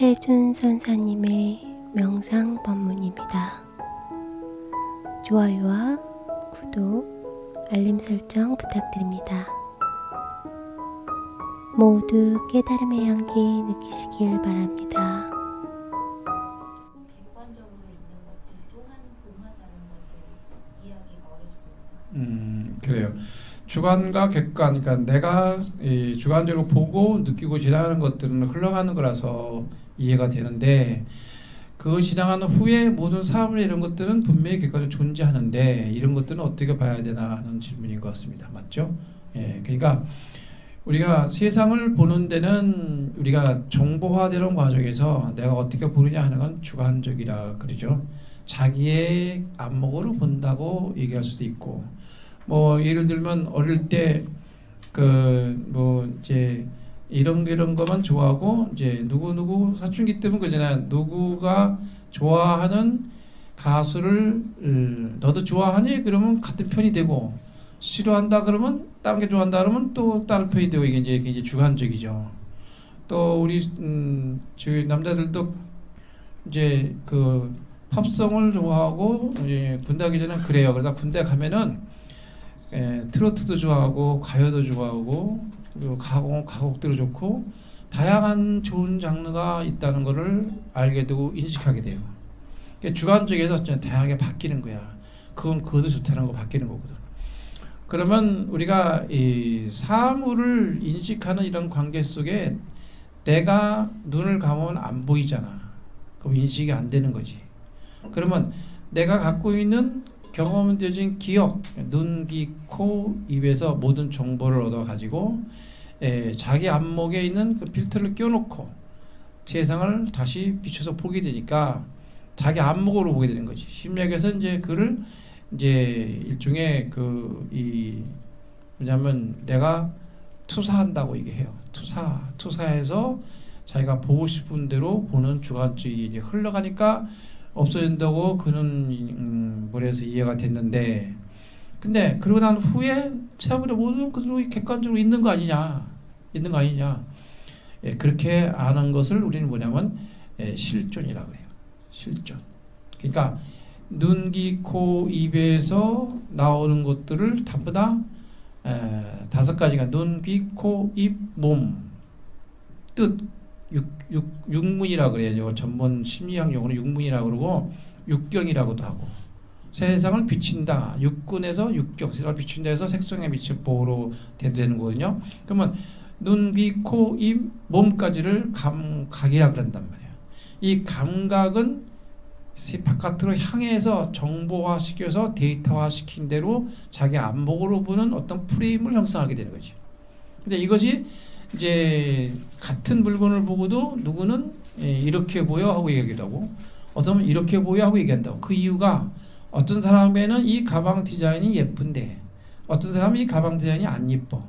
해준 선사님의 명상 법문입니다. 좋아요와 구독, 알림 설정 부탁드립니다. 모두 깨달음의 향기 느끼시길 바랍니다. 객관적으로 있는 것들 또한 공하다는 것을 이해하기가 어렵습니다. 그래요. 주관과 객관, 그러니까 내가 주관적으로 보고 느끼고 지나가는 것들은 흘러가는 거라서 이해가 되는데, 그 지나가는 후에 모든 사물 이런 것들은 분명히 객관적으로 존재하는데, 이런 것들은 어떻게 봐야 되나 하는 질문인 것 같습니다. 맞죠? 그러니까 우리가 세상을 보는 데는 우리가 정보화되는 과정에서 내가 어떻게 보느냐 하는 건 주관적이라 그러죠. 자기의 안목으로 본다고 얘기할 수도 있고, 뭐 예를 들면 어릴 때 이제 이런 거만 좋아하고, 이제 누구 사춘기 때문에 그잖아요. 누구가 좋아하는 가수를 너도 좋아하니? 그러면 같은 편이 되고, 싫어한다 그러면 다른 게 좋아한다 그러면 또 다른 편이 되고, 이게 이제 굉장히 주관적이죠. 또 우리 저희 남자들도 이제 그 팝송을 좋아하고, 이제 군대 가기 전에 그래요. 그러다 군대 가면은 트로트도 좋아하고 가요도 좋아하고, 그리고 가곡들도 좋고, 다양한 좋은 장르가 있다는 것을 알게 되고 인식하게 돼요. 그러니까 주관적에서 다양하게 바뀌는 거야. 그것도 좋다는 거 바뀌는 거거든. 그러면 우리가 이 사물을 인식하는 이런 관계 속에 내가 눈을 감으면 안 보이잖아. 그럼 인식이 안 되는 거지. 그러면 내가 갖고 있는 경험되어진 기억, 눈, 귀, 코, 입에서 모든 정보를 얻어가지고 자기 안목에 있는 그 필터를 껴놓고 세상을 다시 비춰서 보게 되니까 자기 안목으로 보게 되는 거지. 심리학에서 이제 그를 이제 일종의 뭐냐면 내가 투사한다고 얘기해요. 투사해서 자기가 보고 싶은 대로 보는 주관적이 이제 흘러가니까 없어진다고 그는 물에서 이해가 됐는데, 근데 그러고 난 후에 세상의 모든 것들이 객관적으로 있는 거 아니냐. 그렇게 아는 것을 우리는 뭐냐면 실존이라고 해요. 실존. 그러니까 눈, 귀, 코, 입에서 나오는 것들을 전부 다 5가지가 눈, 귀, 코, 입, 몸, 뜻, 육문이라고 그래요. 전문 심리학 용어로 육문이라고 그러고, 육경이라고도 하고, 세상을 비친다. 육군에서 육경, 세상을 비춘다 해서 색성에 비친 보호로 되는 거거든요. 그러면 눈, 귀, 코, 입, 몸까지를 감각이라고 그런단 말이에요. 이 감각은 바깥으로 향해서 정보화 시켜서 데이터화 시킨 대로 자기 안목으로 보는 어떤 프레임을 형성하게 되는 거지. 근데 이것이 이제 같은 물건을 보고도 누구는 이렇게 보여 하고 얘기하기도 하고, 어떤 이렇게 보여 하고 얘기한다고. 그 이유가 어떤 사람에는 이 가방 디자인이 예쁜데 어떤 사람은 이 가방 디자인이 안 예뻐.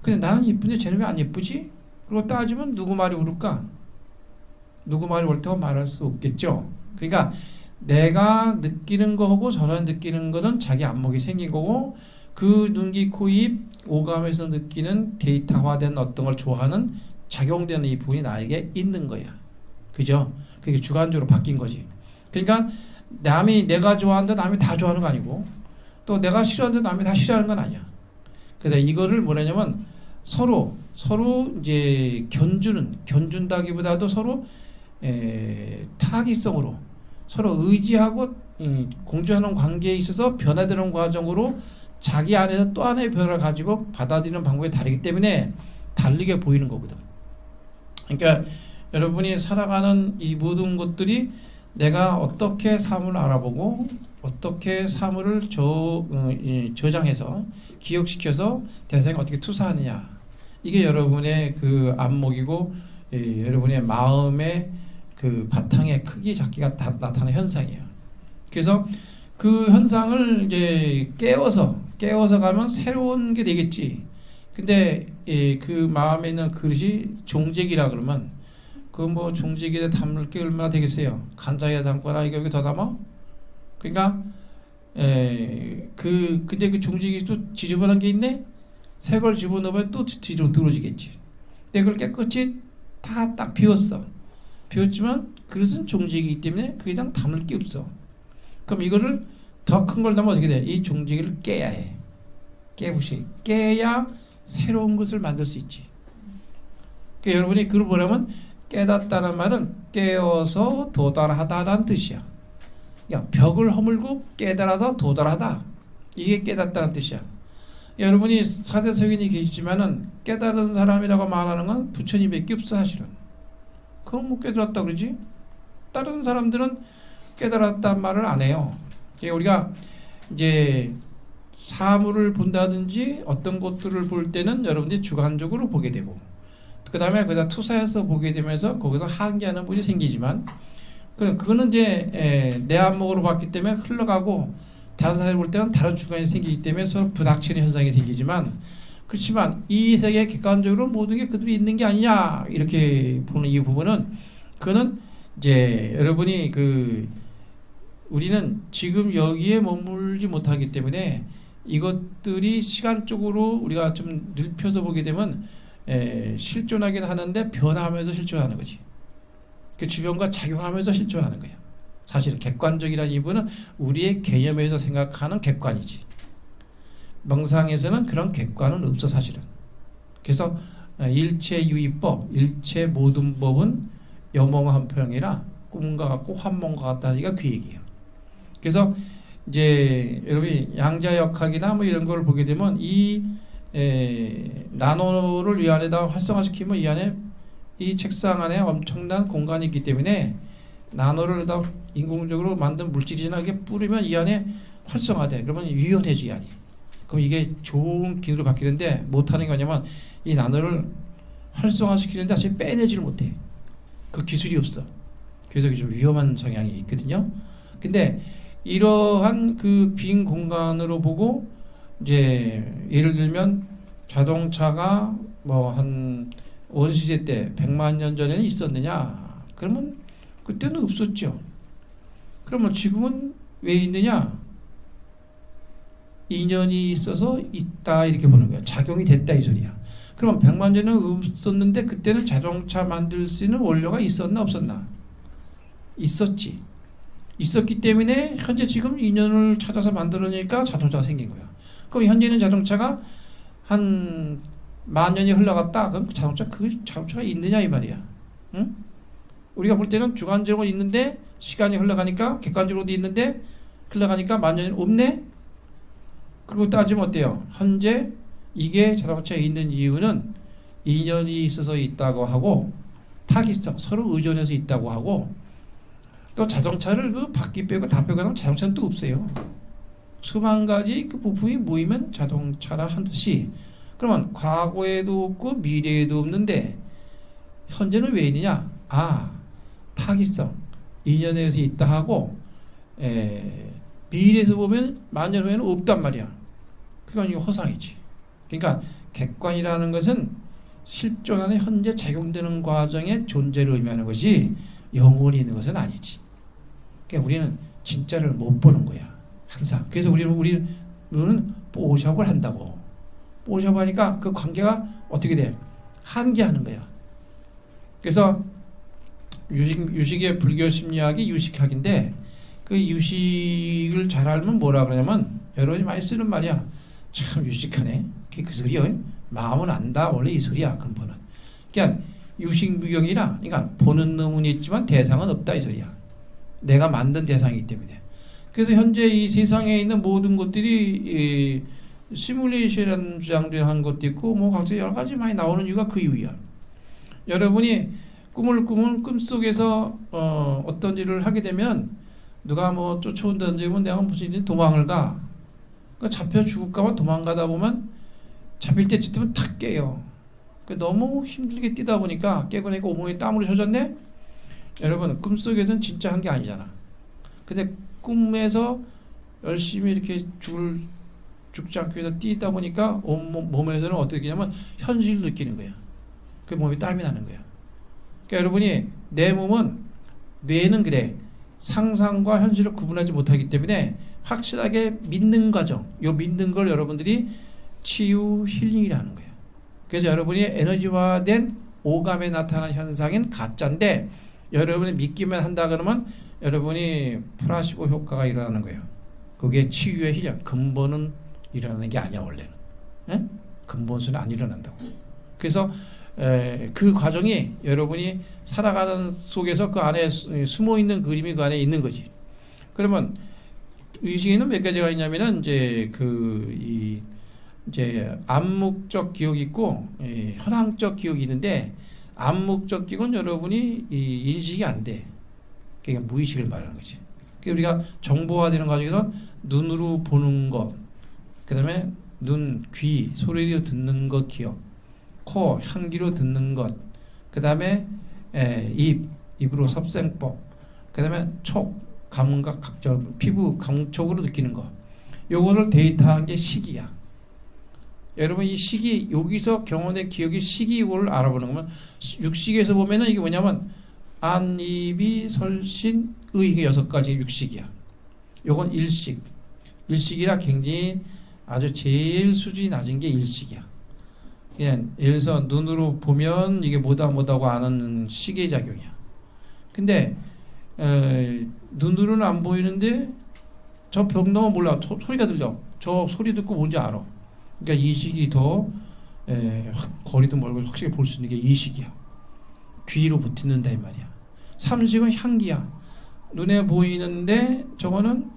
근데 나는 예쁜데 쟤는 왜 안 예쁘지? 그리고 따지면 누구 말이 옳을까? 누구 말이 옳다고 말할 수 없겠죠. 그러니까 내가 느끼는 거하고 저런 느끼는 거는 자기 안목이 생긴 거고, 그 눈, 귀, 코, 입, 오감에서 느끼는 데이터화된 어떤 걸 좋아하는 작용되는 이 부분이 나에게 있는 거야. 그죠? 그게 주관적으로 바뀐 거지. 그러니까 내가 좋아하는데 남이 다 좋아하는 거 아니고, 또 내가 싫어하는데 남이 다 싫어하는 건 아니야. 그래서 이거를 뭐냐면 서로 이제 견준다기보다도 서로 타기성으로 서로 의지하고 공존하는 관계에 있어서 변화되는 과정으로 자기 안에서 또 하나의 변화를 가지고 받아들이는 방법이 다르기 때문에 다르게 보이는 거거든. 그러니까 여러분이 살아가는 이 모든 것들이 내가 어떻게 사물을 알아보고 어떻게 사물을 저장해서 기억시켜서 대상에 어떻게 투사하느냐, 이게 여러분의 그 안목이고 여러분의 마음의 그 바탕의 크기 작기가 나타나는 현상이에요. 그래서 그 현상을 이제 깨워서 가면 새로운 게 되겠지. 근데 그 마음에 있는 그릇이 종재기라 그러면 그 뭐 종재기에 담을 게 얼마나 되겠어요? 간장에 담거나 이거 더 담아? 그러니까 근데 그 종재기 또 지저분한 게 있네? 새 걸 집어넣으면 또 뒤로 들어지겠지. 근데 그걸 깨끗이 다 딱 비웠어. 비웠지만 그릇은 종지이기 때문에 그 이상 담을 게 없어. 그럼 이거를 더 큰 걸 담으면 어떻게 돼? 이 종지기를 깨야 해. 깨부시. 깨야 새로운 것을 만들 수 있지. 그러니까 여러분이 그걸 보려면 깨닫다는 말은 깨어서 도달하다라는 뜻이야. 그러니까 벽을 허물고 깨달아서 도달하다. 이게 깨닫다는 뜻이야. 여러분이 사대석인이 계시지만은 깨달은 사람이라고 말하는 건 부처님밖에 없어 사실은. 그건 뭐 깨달았다 그러지? 다른 사람들은 깨달았다는 말을 안 해요. 그러니까 우리가 이제 사물을 본다든지 어떤 것들을 볼 때는 여러분들이 주관적으로 보게 되고, 그 다음에 거기다 투사해서 보게 되면서 거기서 한계하는 분이 생기지만, 그거는 이제 내 안목으로 봤기 때문에 흘러가고, 다른 사람이 볼 때는 다른 주관이 생기기 때문에 서로 부닥치는 현상이 생기지만, 그렇지만 이 세계에 객관적으로 모든 게 그들이 있는 게 아니냐 이렇게 보는 이 부분은, 그거는 이제 여러분이 우리는 지금 여기에 머물지 못하기 때문에 이것들이 시간적으로 우리가 좀 늙혀서 보게 되면 실존하긴 하는데 변화하면서 실존하는 거지. 그 주변과 작용하면서 실존하는 거야. 사실은 객관적이라는 이유는 우리의 개념에서 생각하는 객관이지. 명상에서는 그런 객관은 없어 사실은. 그래서 일체유의법, 일체 모든 법은 여몽한평이라 꿈과 같고 환몽과 같다니까 그 얘기예요. 그래서 이제 여러분이 양자역학이나 뭐 이런 걸 보게 되면 이 나노를 이 안에다 활성화시키면 이 안에 이 책상 안에 엄청난 공간이 있기 때문에 나노를 다 인공적으로 만든 물질이나 이게 뿌리면 이 안에 활성화돼. 그러면 유연해져 이 안이. 그럼 이게 좋은 기능으로 바뀌는데 못하는 게 뭐냐면 이 나노를 활성화시키는데 다시 빼내지를 못해. 그 기술이 없어. 그래서 좀 위험한 성향이 있거든요. 근데 이러한 그 빈 공간으로 보고 이제 예를 들면 자동차가 뭐 한 원시제 때 100만 년 전에는 있었느냐? 그러면 그때는 없었죠. 그러면 지금은 왜 있느냐? 인연이 있어서 있다 이렇게 보는 거야. 작용이 됐다 이 소리야. 그러면 100만 년은 없었는데 그때는 자동차 만들 수 있는 원료가 있었나 없었나? 있었지. 있었기 때문에 현재 지금 인연을 찾아서 만들어내니까 자동차가 생긴 거야. 그럼 현재는 자동차가 한 10,000년이 흘러갔다. 그럼 그 자동차가 있느냐 이 말이야. 응? 우리가 볼 때는 주관적으로 있는데 시간이 흘러가니까 객관적으로도 있는데 흘러가니까 10,000년이 없네. 그리고 따지면 어때요? 현재 이게 자동차에 있는 이유는 인연이 있어서 있다고 하고 타기성 서로 의존해서 있다고 하고 또 자동차를 그 바퀴 빼고 다 빼고 하면 자동차는 또 없어요. 수만 가지 그 부품이 모이면 자동차라 한 듯이 그러면 과거에도 없고 미래에도 없는데 현재는 왜 있느냐? 타기성 인연에 의해서 있다 하고 미래에서 보면 10,000년 후에는 없단 말이야. 그건 이거 허상이지. 그러니까 객관이라는 것은 실존하는 현재 작용되는 과정의 존재를 의미하는 것이 영원히 있는 것은 아니지. 그러니까 우리는 진짜를 못 보는 거야. 항상. 그래서 우리는 뽀샵을 한다고. 뽀샵 하니까 그 관계가 어떻게 돼? 한계하는 거야. 그래서 유식의 불교 심리학이 유식학인데 그 유식을 잘 알면 뭐라 그러냐면 여러분이 많이 쓰는 말이야. 참 유식하네. 그 소리야. 마음은 안다. 원래 이 소리야. 근본은. 그러니까 유식무경이라 그러니까 보는 놈은 있지만 대상은 없다 이 소리야. 내가 만든 대상이기 때문에. 그래서 현재 이 세상에 있는 모든 것들이 시뮬레이션이라는 주장도 한 것도 있고 뭐 각자 여러 가지 많이 나오는 이유가 그 이유야. 여러분이 꿈을 꾸면 꿈속에서 어떤 일을 하게 되면 누가 뭐 쫓아온다든지 하면 내가 무슨 일이 도망을 가. 그러니까 잡혀 죽을까봐 도망가다 보면 잡힐 때쯤 탁 깨요. 너무 힘들게 뛰다 보니까 깨고 나니까 온몸에 땀으로 젖었네? 여러분 꿈속에서는 진짜 한 게 아니잖아. 근데 꿈에서 열심히 이렇게 죽지 않기 위해서 뛰다 보니까 몸에서는 어떻게 되냐면 현실을 느끼는 거야. 그 몸에 땀이 나는 거야. 그러니까 여러분이 내 몸은 뇌는 그래. 상상과 현실을 구분하지 못하기 때문에 확실하게 믿는 과정, 요 믿는 걸 여러분들이 치유 힐링이라는 거예요. 그래서 여러분이 에너지화된 오감에 나타나는 현상인 가짜인데 여러분이 믿기만 한다 그러면 여러분이 플라시보 효과가 일어나는 거예요. 그게 치유의 힘이야. 근본은 일어나는 게 아니야 원래는. 예? 근본수는 안 일어난다고. 그래서 그 과정이 여러분이 살아가는 속에서 그 안에 숨어 있는 그림이 그 안에 있는 거지. 그러면 의식에는 몇 가지가 있냐면은 이제 암묵적 기억이 있고 현황적 기억이 있는데 암묵적 기억은 여러분이 인식이 안 돼. 그게 무의식을 말하는 거지. 그러니까 우리가 정보화되는 과정에서 눈으로 보는 것, 그 다음에 눈, 귀, 소리로 듣는 것 기억, 코, 향기로 듣는 것, 그 다음에 입으로 섭생법, 그 다음에 촉, 감각, 각적, 피부, 감촉으로 느끼는 것. 요거를 데이터한 게 식이야. 여러분 이 식이 여기서 경험된 기억이 식이 이걸 알아보는 거면 육식에서 보면은 이게 뭐냐면 안, 입이, 설신, 의 이게 6가지 육식이야. 요건 일식. 일식이라 굉장히 아주 제일 수준이 낮은 게 일식이야. 그냥 예를 들어서 눈으로 보면 이게 뭐다고 아는 식의 작용이야. 근데 눈으로는 안 보이는데 저 벽 넘어 몰라. 소리가 들려. 저 소리 듣고 뭔지 알아. 그러니까 이식이 더 거리도 멀고 확실히 볼 수 있는 게 이식이야. 귀로 붙는다 이 말이야. 삼식은 향기야. 눈에 보이는데 저거는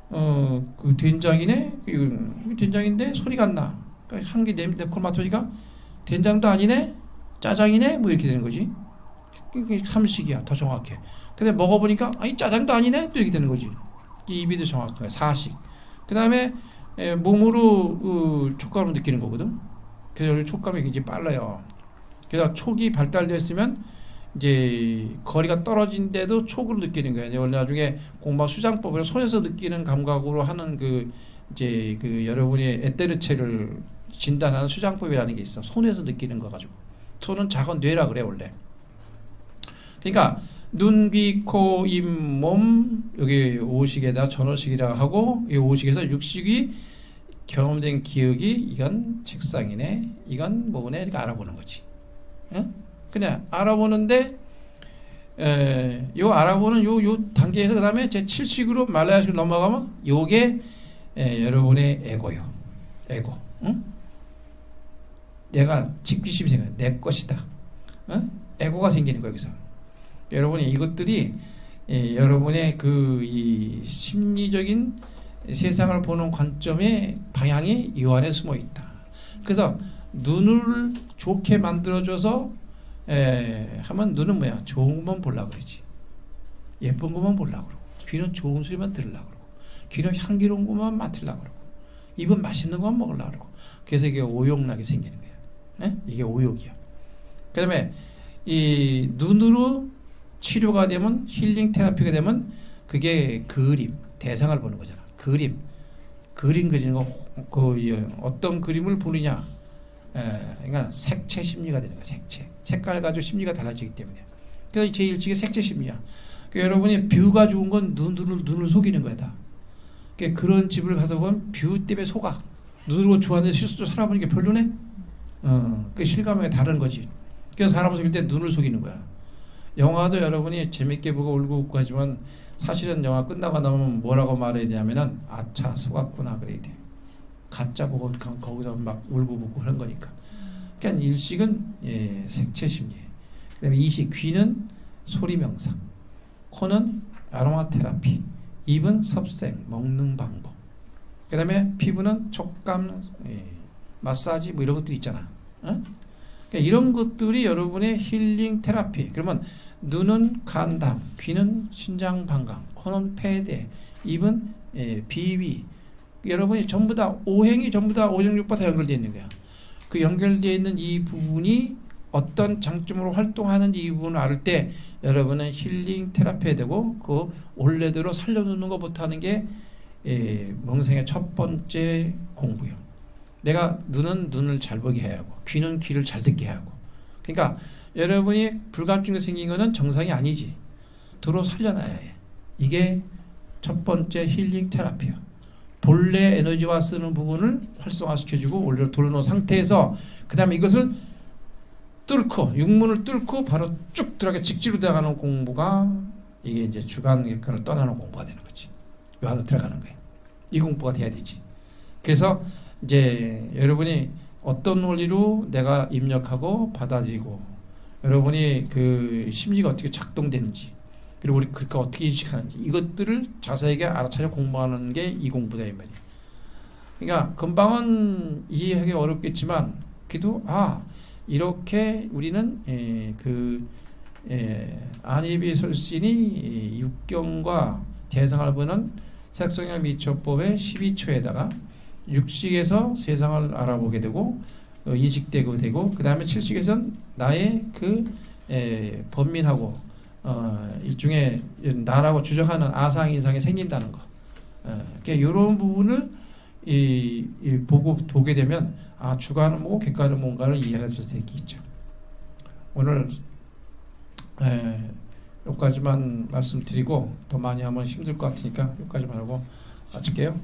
그 된장이네. 된장인데 소리가 안 나. 그러니까 향기 내콜 맡으니까 된장도 아니네. 짜장이네. 뭐 이렇게 되는 거지. 그게 삼식이야. 더 정확해. 근데 먹어보니까 아니 짜장도 아니네. 또 이렇게 되는 거지. 이 입이 더 정확해. 사식. 그 다음에 몸으로 촉감을 느끼는 거거든. 그래서 촉감이 굉장히 빨라요. 그래서 촉이 발달되었으면 이제 거리가 떨어진데도 촉으로 느끼는 거예요. 원래 나중에 공방 수장법으로 손에서 느끼는 감각으로 하는 이제 여러분의 에테르체를 진단하는 수장법이라는 게 있어. 손에서 느끼는 거 가지고. 손은 작은 뇌라 그래 원래. 그러니까 눈, 귀, 코, 입, 몸 여기 오식에다 전어식이라고 하고 이 오식에서 육식이 경험된 기억이 이건 책상이네, 이건 뭐네 이렇게 알아보는 거지. 응? 그냥 알아보는데 요 알아보는 요 단계에서 그 다음에 제 7식으로 말라야식으로 넘어가면 요게 여러분의 에고요. 에고. 응? 얘가 직귀심이 생겨요. 내 것이다. 응? 에고가 생기는 거예요. 여기서. 여러분이 이것들이 여러분의 이 심리적인 세상을 보는 관점의 방향이 이 안에 숨어 있다. 그래서 눈을 좋게 만들어줘서 하면 눈은 뭐야? 좋은 것만 보려고 그러지. 예쁜 것만 보려고 그러고, 귀는 좋은 소리만 들으려고 그러고, 귀는 향기로운 것만 맡으려고 그러고, 입은 맛있는 것만 먹으려고 그러고. 그래서 이게 오욕나게 생기는 거야. 이게 오욕이야. 그 다음에 이 눈으로 치료가 되면, 힐링 테라피가 되면 그게 그림, 대상을 보는 거잖아. 그림 그리는 거, 어떤 그림을 보느냐. 그러니까 색채 심리가 되는 거야. 색깔 가지고 심리가 달라지기 때문에. 그래서 제1칙이 색채 심리야. 그러니까 여러분이 뷰가 좋은 건 눈을 속이는 거야 다. 그러니까 그런 집을 가서 보면 뷰 때문에 속아. 눈으로 좋아하는데 실수로 살아보니까 별로네. 그 실감이 다른 거지. 그래서 사람을 속일 때 눈을 속이는 거야. 영화도 여러분이 재밌게 보고 울고 웃고 하지만 사실은 영화 끝나고 나면 뭐라고 말해야 되냐면은 아차 속았구나 그래야 돼. 가짜 보고 거기서 막 울고 웃고 그런 거니까. 그러니까 일식은 색채 심리. 그다음에 이식, 귀는 소리 명상, 코는 아로마 테라피, 입은 섭생, 먹는 방법. 그다음에 피부는 촉감, 마사지 뭐 이런 것들 있잖아. 그러니까 이런 것들이 여러분의 힐링 테라피. 그러면 눈은 간담, 귀는 신장 방광, 코는 폐대, 입은 비위. 여러분이 전부 다 오행이 전부 다 오정육부터 연결되어 있는 거야. 그 연결되어 있는 이 부분이 어떤 장점으로 활동하는지 이 부분을 알 때 여러분은 힐링 테라피가 되고 그 원래대로 살려놓는 것부터 하는 게 명상의 첫 번째 공부예요. 내가 눈은 눈을 잘 보게 해야 하고 귀는 귀를 잘 듣게 해야 하고. 그러니까 여러분이 불감증이 생긴 거는 정상이 아니지. 도로 살려놔야 해. 이게 첫 번째 힐링 테라피야. 본래 에너지와 쓰는 부분을 활성화시켜주고 원래로 돌려놓은 상태에서 그 다음에 이것을 뚫고 육문을 뚫고 바로 쭉 들어가 직지로 들어가는 공부가 이게 이제 주간 객관을 떠나는 공부가 되는 거지. 요 안으로 들어가는 거예요. 이 공부가 돼야 되지. 그래서 이제 여러분이 어떤 원리로 내가 입력하고 받아들이고 여러분이 그 심리가 어떻게 작동되는지 그리고 우리 그러니까 어떻게 인식하는지 이것들을 자세하게 알아차려 공부하는 게 이 공부다 이 말이에요. 그러니까 금방은 이해하기 어렵겠지만 그래도 이렇게 우리는 안희비 설신이 육경과 대상을 보는 색성의 미처법의 12초에다가 육식에서 세상을 알아보게 되고 인식되고 되고 그 다음에 칠식에서는 나의 그 번민하고 일종의 나라고 주장하는 아상인상이 생긴다는 거. 그러니까 이런 부분을 보게 되면 주관은 뭐고 객관은 뭔가를 이해할 수 있겠죠. 오늘 여기까지만 말씀드리고 더 많이 하면 힘들 것 같으니까 여기까지만 하고 마칠게요.